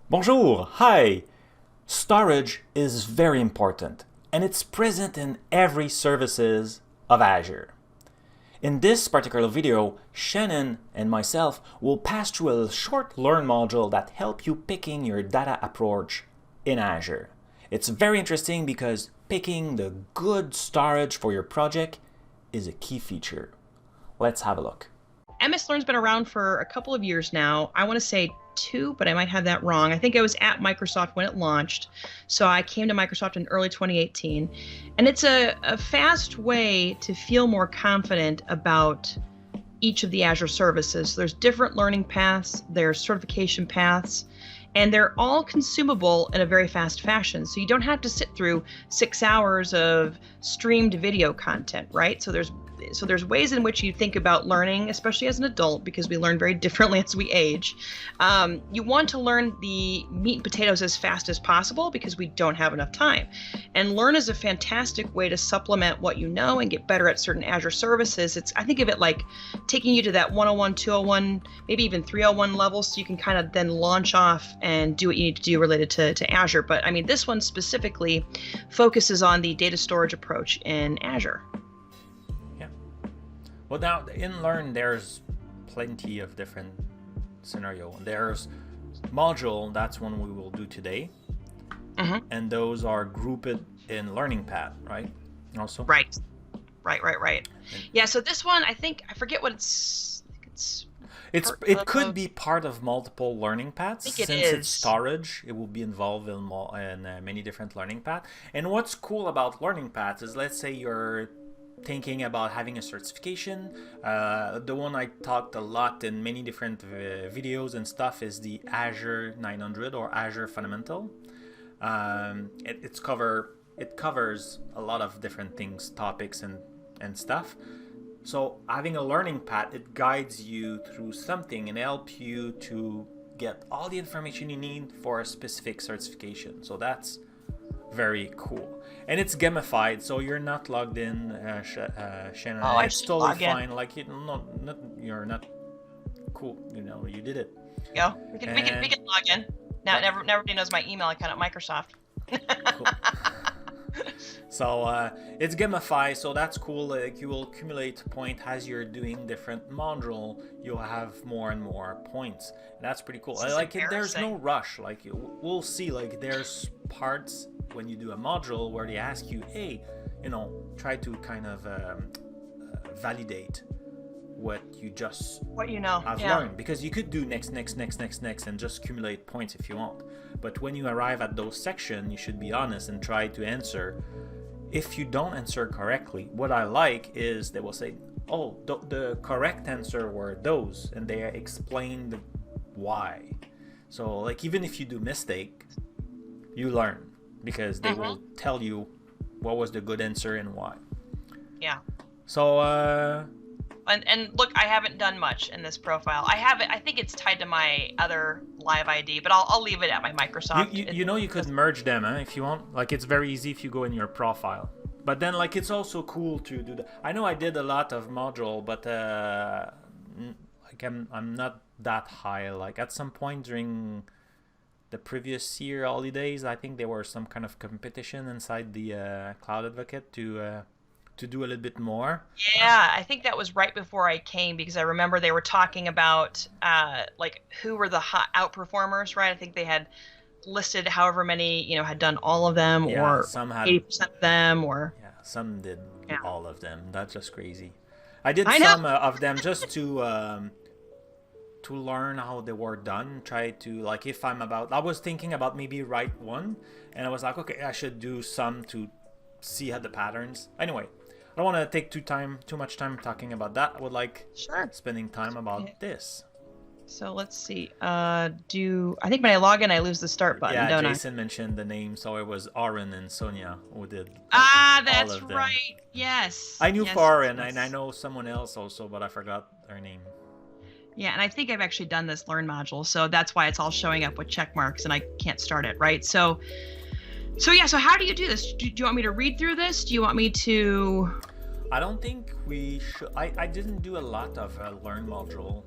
Bonjour, hi! Storage is very important, and it's present in every services of Azure. In this particular video, Shannon and myself will pass through a short learn module that help you picking your data approach in Azure. It's very interesting because picking the good storage for your project is a key feature. Let's have a look. MS Learn's been around for a couple of years now. I want to say 2, but I might have that wrong. I think I was at Microsoft when it launched. So I came to Microsoft in early 2018. And it's a fast way to feel more confident about each of the Azure services. There's different learning paths, there's certification paths, and they're all consumable in a very fast fashion. So you don't have to sit through 6 hours of streamed video content, right? So there's ways in which you think about learning, especially as an adult, because we learn very differently as we age. You want to learn the meat and potatoes as fast as possible because we don't have enough time. And Learn is a fantastic way to supplement what you know and get better at certain Azure services. I think of it like taking you to that 101, 201, maybe even 301 level, so you can kind of then launch off and do what you need to do related to Azure. But I mean, this one specifically focuses on the data storage approach in Azure. Well, now in Learn, there's plenty of different scenario. There's module, that's one we will do today. And those are grouped in learning path, right? Also. Right. Yeah. So this one, I forget what it could be part of multiple learning paths. Since it's storage, it will be involved in many different learning paths. And what's cool about learning paths is, let's say you're thinking about having a certification. The one I talked a lot in many different videos and stuff is the Azure 900 or Azure Fundamental. It covers a lot of different things, topics and stuff. So having a learning path, it guides you through something and help you to get all the information you need for a specific certification. So that's very cool, and it's gamified, so you're not logged in, Shannon. Oh, it's totally fine. Like you're not cool. You know, you did it. Yeah, we can log in. Now, everybody knows my email account at Microsoft. Cool. So it's gamified, so that's cool. Like, you will accumulate points as you're doing different module. You'll have more and more points. And that's pretty cool. I like it. There's no rush. Like, we'll see. Like, there's parts when you do a module where they ask you, hey, try to kind of validate what you have learned, because you could do next and just accumulate points if you want. But when you arrive at those sections, you should be honest and try to answer. If you don't answer correctly, what I like is they will say, oh, the correct answer were those, and they explain why. So like, even if you do mistake, you learn, because they will tell you what was the good answer and why. Yeah. So and look, I haven't done much in this profile. I think it's tied to my other live ID, but I'll leave it at my Microsoft. You could merge them if you want. Like, it's very easy if you go in your profile. But then, like, it's also cool to do that. I know I did a lot of module, but like, I'm not that high. Like, at some point during the previous year holidays, I think there were some kind of competition inside the Cloud Advocate to do a little bit more. Yeah, I think that was right before I came, because I remember they were talking about like who were the hot outperformers, right? I think they had listed however many had done all of them, or some had 80% of them, or some did all of them. That's just crazy. I did some of them just to learn how they were done. Try to, like, if I was thinking about maybe write one, and I was like, okay, I should do some to see how the patterns. Anyway, I don't want to take too much time talking about that. I would like spending time about this. So let's see. I think when I log in, I lose the start button, don't Jason mentioned the name, so it was Aaron and Sonia who did that's all of them. Right. Yes. I knew Aaron, and I know someone else also, but I forgot her name. Yeah, and I think I've actually done this Learn module, so that's why it's all showing up with check marks, and I can't start it, right? So how do you do this? Do you want me to read through this? Do you want me to... I don't think we should. I didn't do a lot of Learn module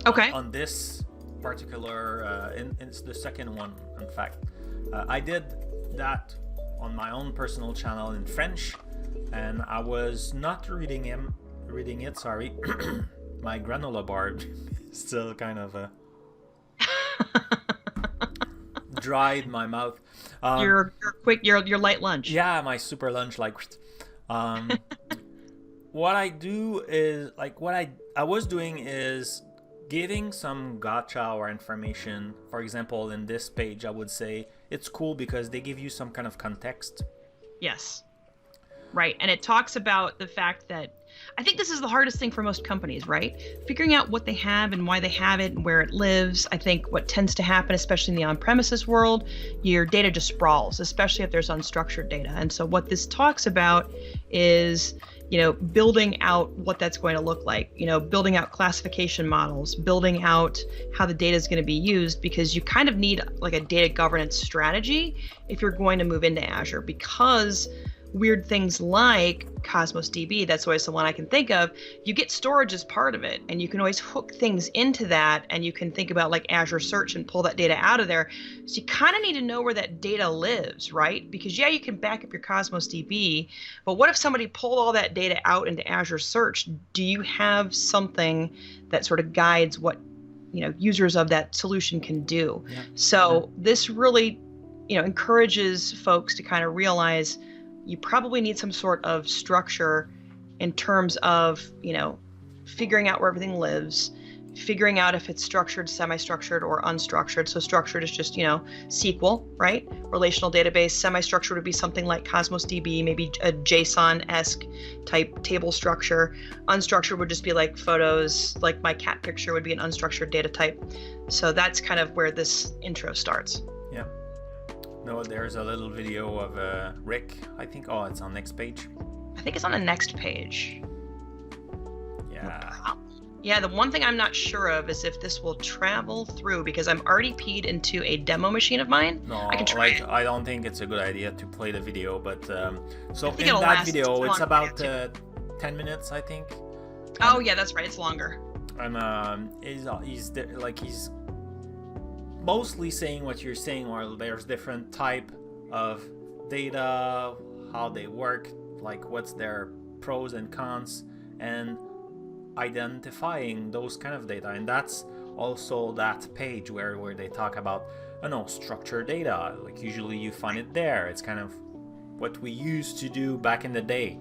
okay. on this particular, it's the second one, in fact. I did that on my own personal channel in French, and I was not reading it. My granola bar is still kind of dried my mouth. Your light lunch. Yeah, my super lunch, like. What I do is, like, what I was doing is giving some gotcha or information. For example, in this page, I would say it's cool because they give you some kind of context. Yes. Right. And it talks about the fact that I think this is the hardest thing for most companies, right? Figuring out what they have and why they have it and where it lives. I think what tends to happen, especially in the on-premises world, your data just sprawls, especially if there's unstructured data. And so what this talks about is, building out what that's going to look like, building out classification models, building out how the data is going to be used, because you kind of need like a data governance strategy if you're going to move into Azure, because weird things like Cosmos DB, that's always the one I can think of, you get storage as part of it, and you can always hook things into that, and you can think about like Azure Search and pull that data out of there. So you kind of need to know where that data lives, right? Because yeah, you can back up your Cosmos DB, but what if somebody pulled all that data out into Azure Search? Do you have something that sort of guides what users of that solution can do? Yeah. So this really encourages folks to kind of realize you probably need some sort of structure in terms of, figuring out where everything lives, figuring out if it's structured, semi-structured, or unstructured. So structured is just, SQL, right? Relational database. Semi-structured would be something like Cosmos DB, maybe a JSON-esque type table structure. Unstructured would just be like photos, like my cat picture would be an unstructured data type. So that's kind of where this intro starts. Yeah. No, there's a little video of Rick, I think. Oh, it's on next page. I think it's on the next page. Yeah. Yeah, the one thing I'm not sure of is if this will travel through, because I'm already keyed into a demo machine of mine. No, I can try it. I don't think it's a good idea to play the video, but so in that video, it's about 10 minutes, I think. Oh yeah, that's right. It's longer. And he's mostly saying what you're saying, or there's different type of data, how they work, like what's their pros and cons, and identifying those kind of data. And that's also that page where they talk about structured data. Like usually you find it there. It's kind of what we used to do back in the day,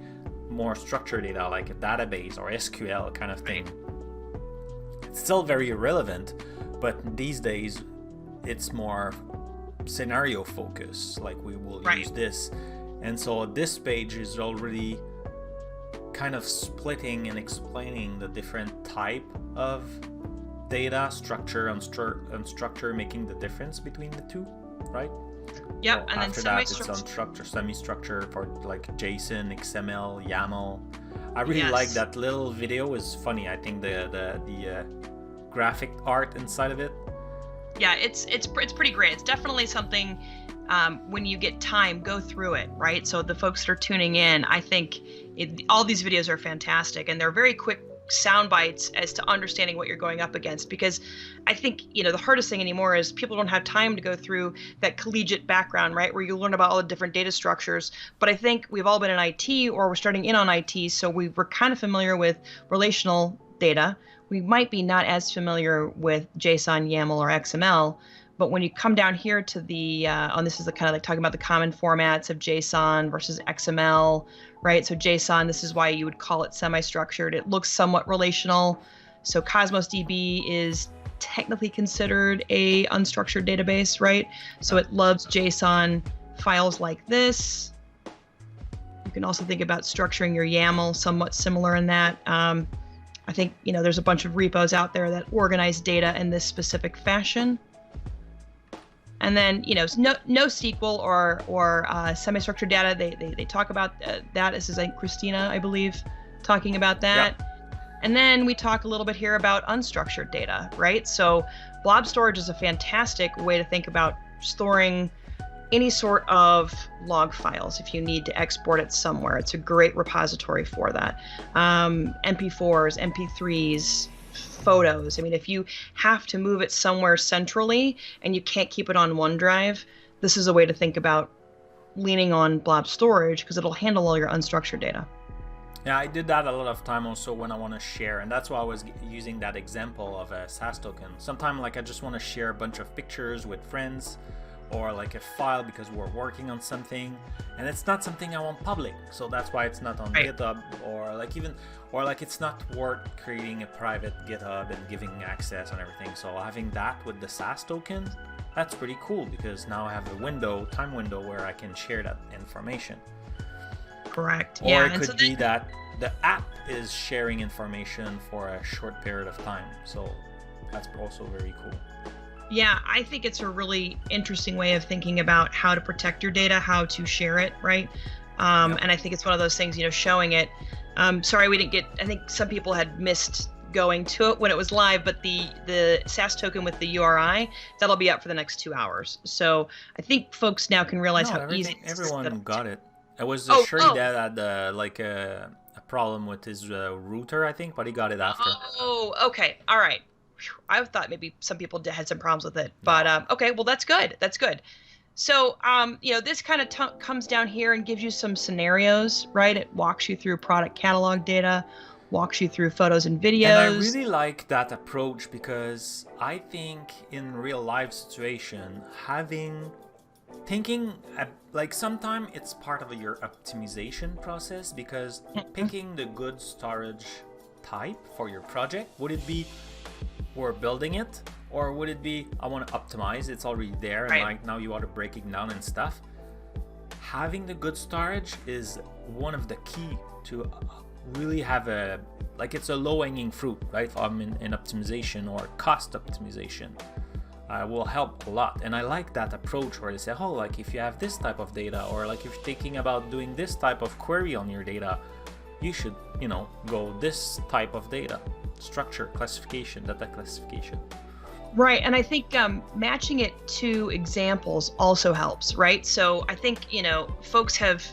more structured data like a database or SQL kind of thing. It's still very relevant, but these days it's more scenario focused, like we will use this. And so this page is already kind of splitting and explaining the different type of data, structure, unstructured, making the difference between the two, right? Yep. So and after then that it's unstructured, semi-structured for like JSON, XML, YAML. I really like that little video. Is funny. I think the graphic art inside of it. Yeah, it's pretty great. It's definitely something, when you get time, go through it, right? So the folks that are tuning in, I think all these videos are fantastic, and they're very quick sound bites as to understanding what you're going up against, because I think the hardest thing anymore is people don't have time to go through that collegiate background, right, where you learn about all the different data structures. But I think we've all been in IT, or we're starting in on IT, so we're kind of familiar with relational data. We might be not as familiar with JSON, YAML, or XML, but when you come down here to the, this is the kind of like talking about the common formats of JSON versus XML, right? So JSON, this is why you would call it semi-structured. It looks somewhat relational. So Cosmos DB is technically considered a unstructured database, right? So it loves JSON files like this. You can also think about structuring your YAML somewhat similar in that. I think, there's a bunch of repos out there that organize data in this specific fashion. And then, no SQL or semi-structured data. They talk about that. This is Christina, I believe, talking about that. Yeah. And then we talk a little bit here about unstructured data, right? So blob storage is a fantastic way to think about storing any sort of log files if you need to export it somewhere. It's a great repository for that. MP4s, MP3s, photos. I mean, if you have to move it somewhere centrally and you can't keep it on OneDrive, this is a way to think about leaning on blob storage because it'll handle all your unstructured data. Yeah, I did that a lot of time also when I want to share, and that's why I was using that example of a SAS token. Sometimes like I just want to share a bunch of pictures with friends, or like a file because we're working on something, and it's not something I want public, so that's why it's not on GitHub, or like it's not worth creating a private GitHub and giving access and everything. So having that with the SAS token, that's pretty cool because now I have a time window where I can share that information. Correct. Or it could be that the app is sharing information for a short period of time, so that's also very cool. Yeah, I think it's a really interesting way of thinking about how to protect your data, how to share it, right? And I think it's one of those things, showing it. Sorry, we didn't get, I think some people had missed going to it when it was live, but the SAS token with the URI, that'll be up for the next 2 hours. So I think folks now can realize how easy it is. Everyone got it. It was Shirley that had a problem with his router, I think, but he got it after. Oh, okay. All right. I thought maybe some people had some problems with it, but okay, well, that's good. That's good. So, this kind of comes down here and gives you some scenarios, right? It walks you through product catalog data, walks you through photos and videos. And I really like that approach because I think in real life situation, thinking like sometimes it's part of your optimization process, because picking the good storage type for your project, would it be we're building it, or would it be I want to optimize, it's already there, and like now you want to break it down and stuff? Having the good storage is one of the key to really have it's a low-hanging fruit, right? In optimization or cost optimization. Will help a lot. And I like that approach where they say, like if you have this type of data, or like if you're thinking about doing this type of query on your data, you should, go this type of data structure, classification, data classification. Right. And I think matching it to examples also helps, right? So I think, folks have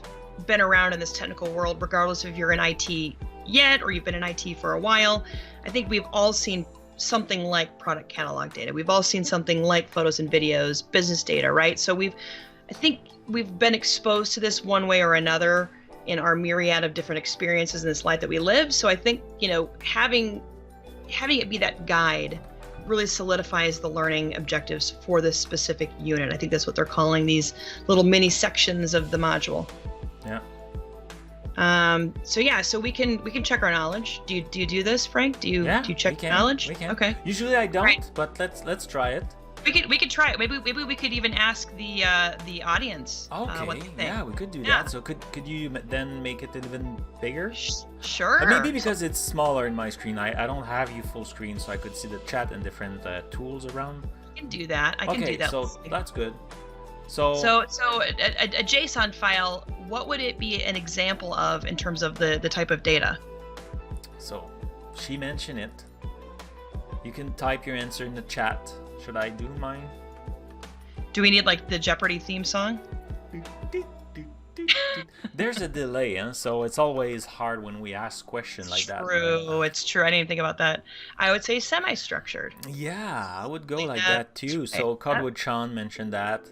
been around in this technical world, regardless if you're in IT yet or you've been in IT for a while. I think we've all seen something like product catalog data. We've all seen something like photos and videos, business data, right? So I think we've been exposed to this one way or another in our myriad of different experiences in this life that we live. So I think, having it be that guide really solidifies the learning objectives for this specific unit. I think that's what they're calling these little mini sections of the module. Yeah. So we can check our knowledge. Do you do this, Frank? Do you check knowledge? We can. Okay. Usually I don't, but let's try it. We could try it. Maybe we could even ask the audience. Okay. What they think. Yeah, we could do that. So could you then make it even bigger? Sure. Maybe because it's smaller in my screen. I don't have you full screen, so I could see the chat and different tools around. I can do that. I can do that. So that's good. So a JSON file, what would it be an example of in terms of the type of data? So she mentioned it. You can type your answer in the chat. Should I do mine? Do we need like the Jeopardy theme song? There's a delay, so it's always hard when we ask questions like that. True, it's true. I didn't even think about that. I would say semi-structured. Yeah, I would go like that too. So Codwood Sean mentioned that.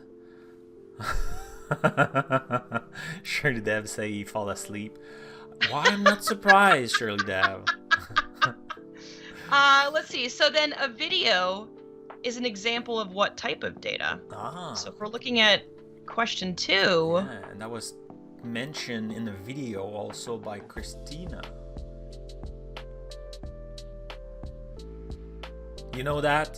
Shirley Dev say he fall asleep. Why, I'm not surprised, Shirley Dev. Let's see. So then a video is an example of what type of data? So if we're looking at question 2. Yeah, and that was mentioned in the video also by Christina. You know that?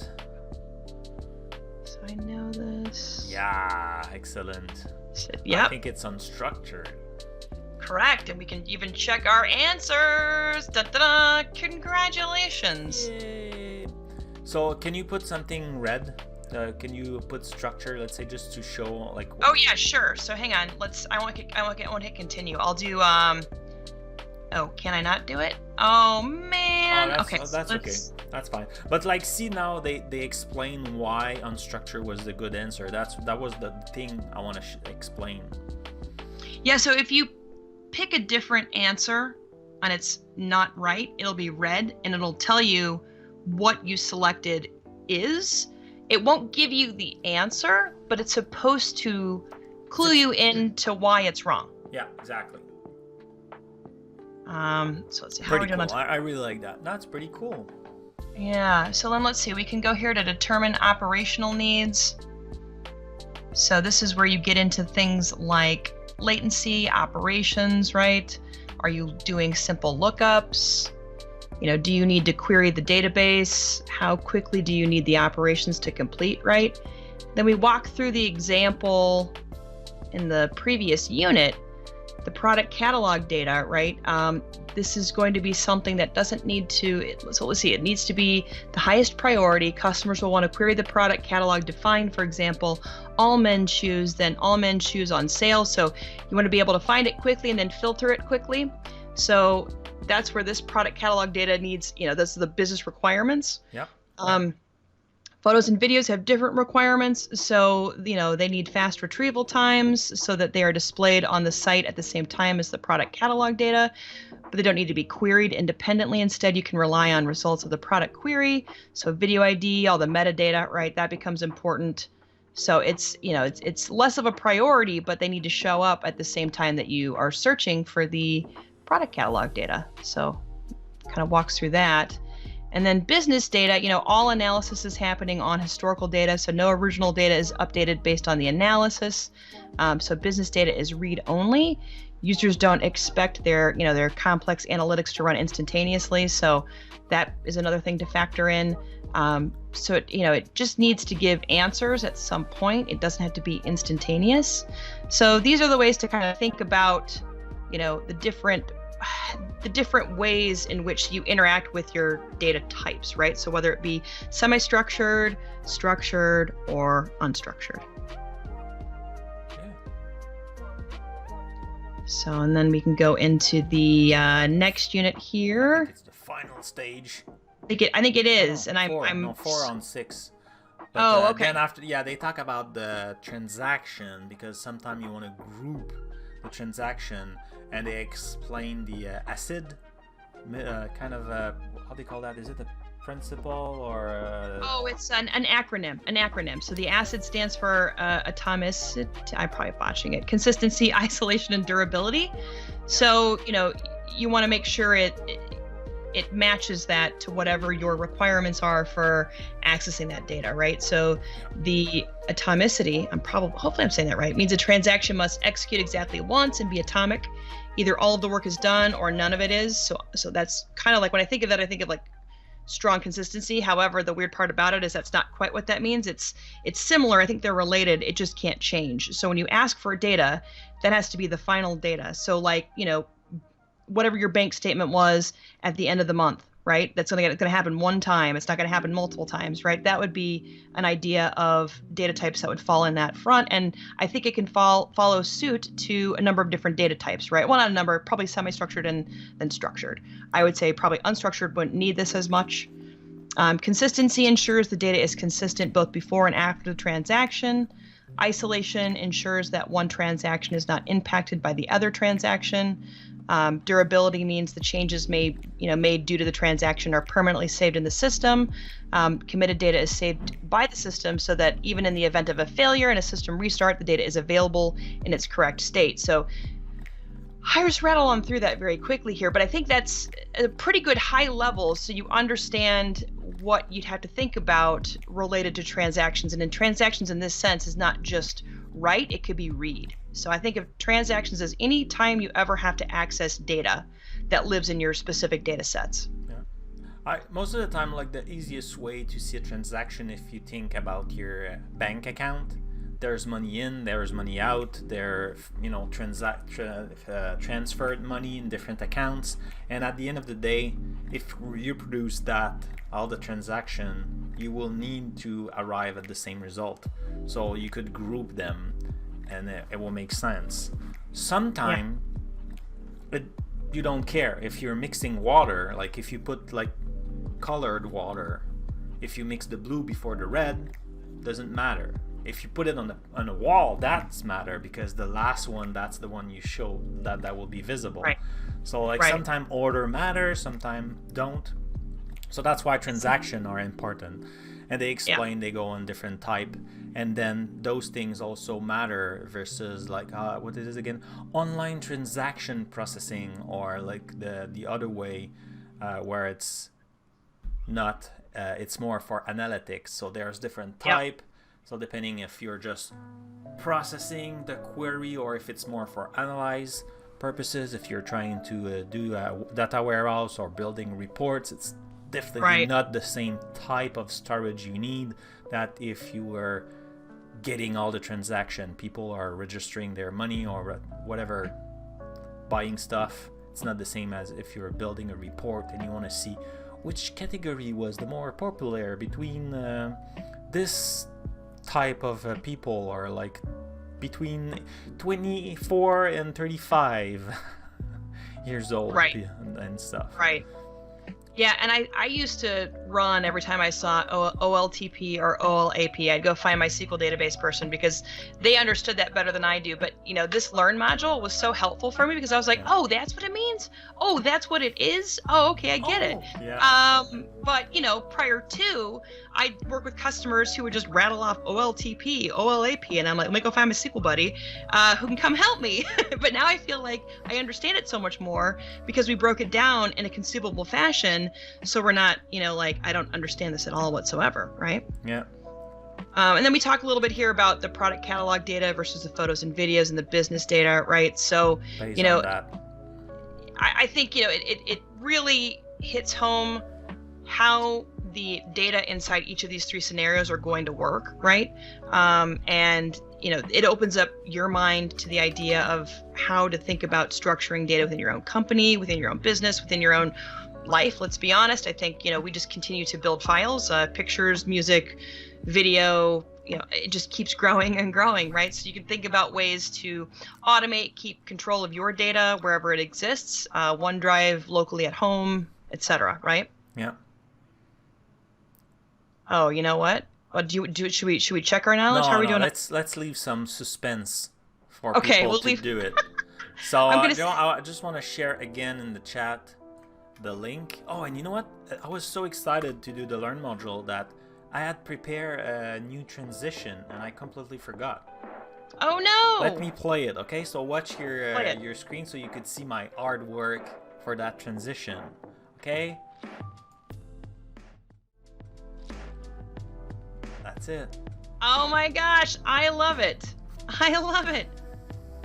So I know this. Yeah, excellent. Yep. I think it's unstructured. Correct, and we can even check our answers. Da-da-da! Congratulations. Yay. So can you put something red? Can you put structure, let's say, just to show like? Oh yeah, sure. So hang on. I won't hit continue. I'll do Oh, can I not do it? Oh man. Okay. That's fine. But like, see now they explain why unstructured was the good answer. That was the thing I want to explain. Yeah. So if you pick a different answer and it's not right, it'll be red and it'll tell you what you selected is. It won't give you the answer, but it's supposed to clue you into why it's wrong. Yeah, exactly. So let's see. How are we doing? Cool. I really like that. That's pretty cool. Yeah. So then let's see. We can go here to determine operational needs. So this is where you get into things like latency, operations, right? Are you doing simple lookups? Do you need to query the database? How quickly do you need the operations to complete, right? Then we walk through the example in the previous unit, the product catalog data, right? This is going to be something that doesn't need to, so let's see, it needs to be the highest priority. Customers will want to query the product catalog to find, for example, all men's shoes, then all men's shoes on sale. So you want to be able to find it quickly and then filter it quickly. So that's where this product catalog data needs, those are the business requirements. Yep. Photos and videos have different requirements, so they need fast retrieval times so that they are displayed on the site at the same time as the product catalog data, but they don't need to be queried independently. Instead, you can rely on results of the product query. So video ID, all the metadata, right? That becomes important. So it's it's less of a priority, but they need to show up at the same time that you are searching for the product catalog data. So kind of walks through that. And then business data, all analysis is happening on historical data, so no original data is updated based on the analysis. So business data is read-only. Users don't expect their complex analytics to run instantaneously, so that is another thing to factor in. So it just needs to give answers at some point. It doesn't have to be instantaneous. So these are the ways to kind of think about, the different ways in which you interact with your data types, right? So whether it be semi-structured, structured, or unstructured. Yeah. So, and then we can go into the next unit here. I think it's the final stage. I think it is, and I'm 4 on 6. But, okay. Then after, they talk about the transaction, because sometimes you want to group the transaction, and they explain the ACID kind of how do you call that? Is it a principle or? It's an acronym. So the ACID stands for atomicity. I'm probably botching it. Consistency, isolation, and durability. So you want to make sure it matches that to whatever your requirements are for accessing that data, right? So the atomicity, hopefully I'm saying that right, means a transaction must execute exactly once and be atomic. Either all of the work is done or none of it is. So that's kind of like, when I think of that, I think of like strong consistency. However, the weird part about it is that's not quite what that means. It's similar. I think they're related. It just can't change. So when you ask for data, that has to be the final data. So like, whatever your bank statement was at the end of the month, right? That's going to happen one time. It's not going to happen multiple times, right? That would be an idea of data types that would fall in that front. And I think it can follow suit to a number of different data types, right? Well, not a number, probably semi-structured and then structured. I would say probably unstructured wouldn't need this as much. Consistency ensures the data is consistent both before and after the transaction. Isolation ensures that one transaction is not impacted by the other transaction. Durability means the changes made due to the transaction are permanently saved in the system. Committed data is saved by the system so that even in the event of a failure and a system restart, the data is available in its correct state. So I just rattle on through that very quickly here, but I think that's a pretty good high level so you understand what you'd have to think about related to transactions. And in transactions in this sense is not just write, it could be read. So I think of transactions as any time you ever have to access data that lives in your specific data sets. Yeah. Most of the time, like the easiest way to see a transaction, if you think about your bank account, there's money in, there's money out, there transferred money in different accounts, and at the end of the day, if you produce that all the transaction, you will need to arrive at the same result. So you could group them and it will make sense. Sometimes you don't care if you're mixing water, like if you put like colored water, if you mix the blue before the red, doesn't matter. If you put it on a wall, that's matter, because the last one, that's the one you show that will be visible. Right. So like sometimes order matters, sometimes don't. So that's why transactions are important. And they explain they go on different type. And then those things also matter versus like, what is it again? Online transaction processing, or like the other way where it's not, it's more for analytics. So there's different type. So depending if you're just processing the query or if it's more for analyze purposes, if you're trying to do a data warehouse or building reports, it's definitely not the same type of storage you need that if you were getting all the transaction, people are registering their money or whatever, buying stuff. It's not the same as if you're building a report and you want to see which category was the more popular between this type of people, or like between 24 and 35 years old and stuff. Yeah, and I used to run every time I saw OLTP or OLAP. I'd go find my SQL database person because they understood that better than I do. But, this Learn module was so helpful for me because I was like, oh, that's what it means? Oh, that's what it is? Oh, okay, I get it. Yeah. But, prior to, I'd work with customers who would just rattle off OLTP, OLAP, and I'm like, let me go find my SQL buddy who can come help me. But now I feel like I understand it so much more because we broke it down in a consumable fashion. So we're not, like, I don't understand this at all whatsoever, right? Yeah. And then we talk a little bit here about the product catalog data versus the photos and videos and the business data, right? So, I think, it really hits home how the data inside each of these three scenarios are going to work, right? And it opens up your mind to the idea of how to think about structuring data within your own company, within your own business, within your own life. Let's be honest. I think, we just continue to build files, pictures, music, video, it just keeps growing and growing, right? So you can think about ways to automate, keep control of your data wherever it exists, OneDrive, locally at home, etc., right? Yeah. Oh, you know what? Should we check our knowledge? How are we doing? Let's leave some suspense for people to do it. So I just want to share again in the chat the link. Oh, and you know what? I was so excited to do the Learn module that I had prepared a new transition and I completely forgot. Oh no! Let me play it, okay? So watch your screen so you could see my hard work for that transition, okay? That's it. Oh my gosh, I love it. I love it.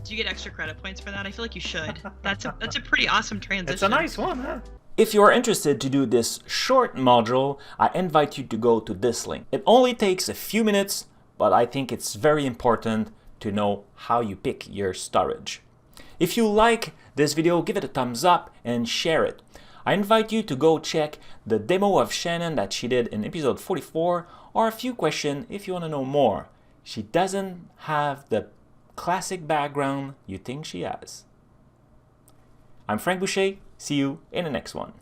Do you get extra credit points for that? I feel like you should. That's a pretty awesome transition. It's a nice one, huh? If you are interested to do this short module, I invite you to go to this link. It only takes a few minutes, but I think it's very important to know how you pick your storage. If you like this video, give it a thumbs up and share it. I invite you to go check the demo of Shannon that she did in episode 44, or a few questions if you want to know more. She doesn't have the classic background you think she has. I'm Frank Boucher. See you in the next one.